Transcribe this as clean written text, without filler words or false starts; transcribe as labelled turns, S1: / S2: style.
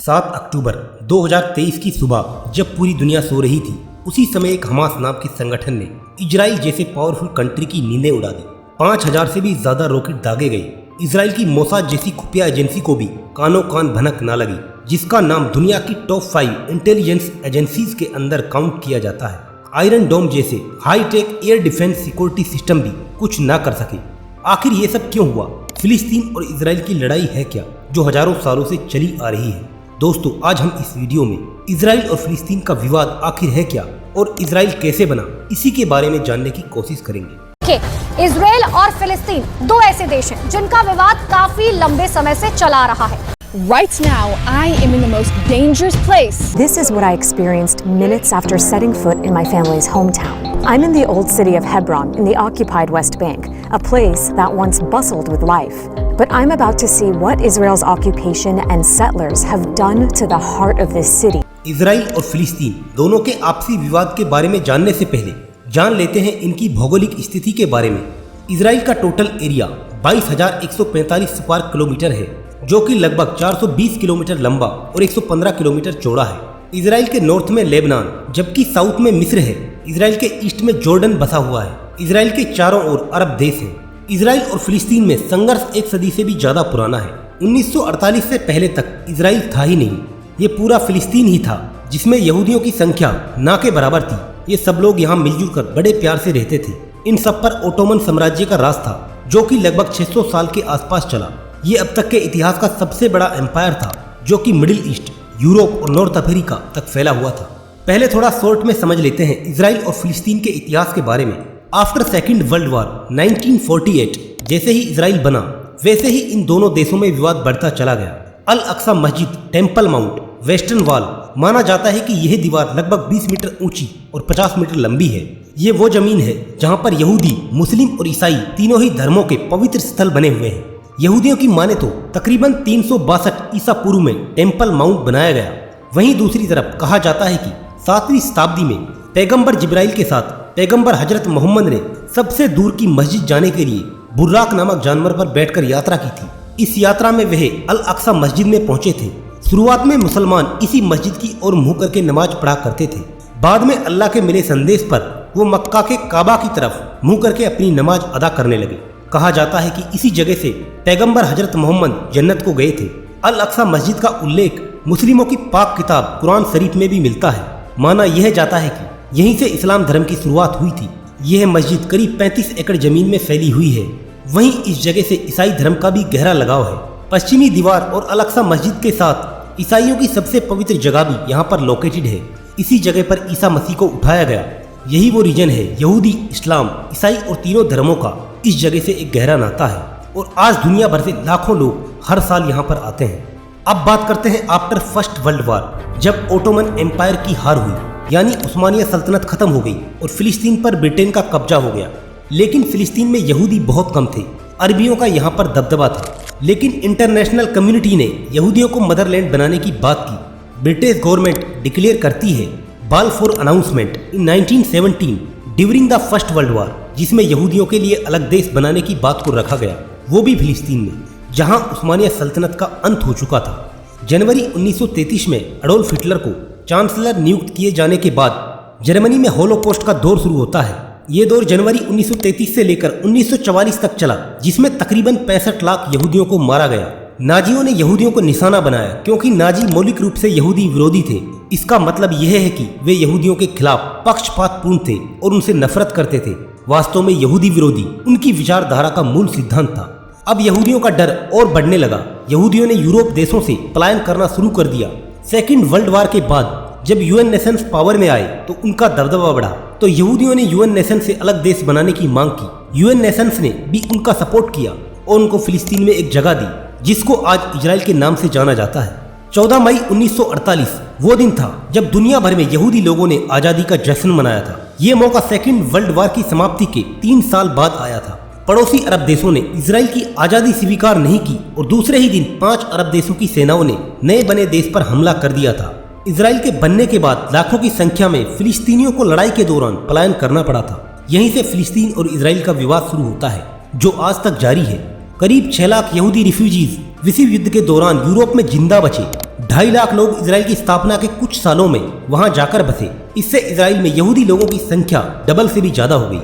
S1: 7 अक्टूबर 2023 की सुबह जब पूरी दुनिया सो रही थी, उसी समय एक हमास नाम के संगठन ने इजराइल जैसे पावरफुल कंट्री की नींदें उड़ा दी। 5000 से भी ज्यादा रॉकेट दागे गए। इजराइल की मोसाद जैसी खुफिया एजेंसी को भी कानों कान भनक ना लगी, जिसका नाम दुनिया की टॉप 5 इंटेलिजेंस एजेंसीज के अंदर काउंट किया जाता है। आयरन डोम जैसे high tech air defence security system भी कुछ ना कर सके। आखिर ये सब क्यों हुआ? फिलिस्तीन और इजराइल की लड़ाई है क्या, जो हजारों सालों से चली आ रही है? दोस्तों, आज हम इस वीडियो में इजराइल और फिलिस्तीन का विवाद आखिर है क्या और इजराइल कैसे बना, इसी के बारे में जानने की कोशिश करेंगे।
S2: इजराइल और फिलिस्तीन दो ऐसे देश हैं जिनका विवाद काफी लंबे समय से चला रहा है।
S3: Right now, I am in the most dangerous place.
S4: This is what I experienced minutes after setting foot in my family's hometown. I'm in the old city of Hebron in the occupied West Bank, a place that once bustled with life. But I'm about to see what Israel's occupation and settlers have done to the heart of this city.
S1: Israel और फिलिस्तीन दोनों के आपसी विवाद के बारे में जानने से पहले जान लेते हैं इनकी भौगोलिक स्थिति के बारे में। इजराइल का टोटल एरिया 22,145 स्क्वायर किलोमीटर है, जो कि लगभग 420 किलोमीटर लंबा और 115 किलोमीटर चौड़ा है। इजराइल के नॉर्थ में लेबनान, जबकि साउथ में मिस्र है। इजराइल के ईस्ट में जॉर्डन बसा हुआ है। इजराइल के चारों ओर अरब देश हैं। इजराइल और फिलिस्तीन में संघर्ष एक सदी से भी ज्यादा पुराना है। 1948 से पहले तक इजराइल था ही नहीं, ये पूरा फिलिस्तीन ही था, जिसमें यहूदियों की संख्या ना के बराबर थी। ये सब लोग यहाँ मिलजुल कर बड़े प्यार से रहते थे। इन सब पर ओटोमन साम्राज्य का राज था, जो कि लगभग 600 साल के आसपास चला। ये अब तक के इतिहास का सबसे बड़ा एम्पायर था, जो कि मिडिल ईस्ट, यूरोप और नॉर्थ अफ्रीका तक फैला हुआ था। पहले थोड़ा शॉर्ट में समझ लेते हैं इजराइल और फिलिस्तीन के इतिहास के बारे में। आफ्टर सेकेंड वर्ल्ड वॉर 1948 जैसे ही इजराइल बना, वैसे ही इन दोनों देशों में विवाद बढ़ता चला गया। अल अक्सा मस्जिद, टेम्पल माउंट, वेस्टर्न वॉल, माना जाता है कि यह दीवार लगभग 20 मीटर ऊंची और 50 मीटर लंबी है। ये वो जमीन है जहां पर यहूदी, मुस्लिम और ईसाई तीनों ही धर्मों के पवित्र स्थल बने हुए हैं। यहूदियों की माने तो तकरीबन 362 ईसा पूर्व में टेम्पल माउंट बनाया गया। वहीं दूसरी तरफ कहा जाता है कि 7वीं शताब्दी में पैगंबर जिब्राइल के साथ पैगंबर हजरत मोहम्मद ने सबसे दूर की मस्जिद जाने के लिए बुर्राक नामक जानवर पर बैठकर यात्रा की थी। इस यात्रा में वह अल अक्सा मस्जिद में पहुंचे थे। शुरुआत में मुसलमान इसी मस्जिद की ओर मुंह करके नमाज पढ़ा करते थे। बाद में अल्लाह के मिले संदेश पर वो मक्का के काबा की तरफ मुंह करके अपनी नमाज अदा करने लगे। कहा जाता है कि इसी जगह से पैगंबर हजरत मोहम्मद जन्नत को गए थे। अल अक्सा मस्जिद का उल्लेख मुस्लिमों की पाक किताब कुरान शरीफ में भी मिलता है। माना यह जाता है कि यहीं से इस्लाम धर्म की शुरुआत हुई थी। यह मस्जिद करीब 35 एकड़ जमीन में फैली हुई है। वहीं इस जगह से ईसाई धर्म का भी गहरा लगाव है। पश्चिमी दीवार और अल अक्सा मस्जिद के साथ ईसाइयों की सबसे पवित्र जगह भी यहाँ पर लोकेटेड है। इसी जगह पर ईसा मसीह को उठाया गया। यही वो रीजन है, यहूदी, इस्लाम, ईसाई और तीनों धर्मों का इस जगह से एक गहरा नाता है और आज दुनिया भर से लाखों लोग हर साल यहाँ पर आते हैं। अब बात करते हैं आफ्टर फर्स्ट वर्ल्ड वॉर, जब ओटोमन एम्पायर की हार हुई, यानी उस्मानिया सल्तनत खत्म हो गई और फिलिस्तीन पर ब्रिटेन का कब्जा हो गया। लेकिन फिलिस्तीन में यहूदी बहुत कम थे। अरबियों का यहाँ पर दबदबा था। लेकिन इंटरनेशनल कम्युनिटी ने यहूदियों को मदरलैंड बनाने की बात की। ब्रिटिश गवर्नमेंट डिक्लेयर करती है Balfour announcement in 1917 during the first world war, जिसमें यहूदियों के लिए अलग देश बनाने की बात को रखा गया, वो भी फिलिस्तीन में, जहां उस्मानिया सल्तनत का अंत हो चुका था। जनवरी 1933 में एडोल्फ हिटलर को चांसलर नियुक्त किए जाने के बाद जर्मनी में होलोकॉस्ट का दौर शुरू होता है। ये दौर जनवरी 1933 से लेकर 1944 तक चला, जिसमें तकरीबन 65 लाख यहूदियों को मारा गया। नाजियों ने यहूदियों को निशाना बनाया, क्योंकि नाजी मौलिक रूप से यहूदी विरोधी थे। इसका मतलब यह है कि वे यहूदियों के खिलाफ पक्षपातपूर्ण थे और उनसे नफरत करते थे। वास्तव में यहूदी विरोधी उनकी विचारधारा का मूल सिद्धांत था। अब यहूदियों का डर और बढ़ने लगा। यहूदियों ने यूरोप देशों से पलायन करना शुरू कर दिया। सेकेंड वर्ल्ड वॉर के बाद जब यूएन नेशंस पावर में आए तो उनका दबदबा बढ़ा, तो यहूदियों ने यूएन नेशन से अलग देश बनाने की मांग की। यूएन नेशंस ने भी उनका सपोर्ट किया और उनको फिलिस्तीन में एक जगह दी, जिसको आज इजराइल के नाम से जाना जाता है। 14 मई 1948 वो दिन था जब दुनिया भर में यहूदी लोगों ने आजादी का जश्न मनाया था। ये मौका सेकेंड वर्ल्ड वॉर की समाप्ति के 3 साल बाद आया था। पड़ोसी अरब देशों ने इजराइल की आजादी स्वीकार नहीं की और दूसरे ही दिन 5 अरब देशों की सेनाओं ने नए बने देश पर हमला कर दिया था। इजराइल के बनने के बाद लाखों की संख्या में फिलिस्तीनियों को लड़ाई के दौरान पलायन करना पड़ा था। यहीं से फिलिस्तीन और इजराइल का विवाद शुरू होता है, जो आज तक जारी है। करीब 6 लाख यहूदी रिफ्यूजीज विश्व युद्ध के दौरान यूरोप में जिंदा बचे 2.5 लाख लोग इजराइल की स्थापना के कुछ सालों में वहां जाकर बसे। इससे इजराइल में यहूदी लोगों की संख्या डबल से भी ज्यादा हो गई।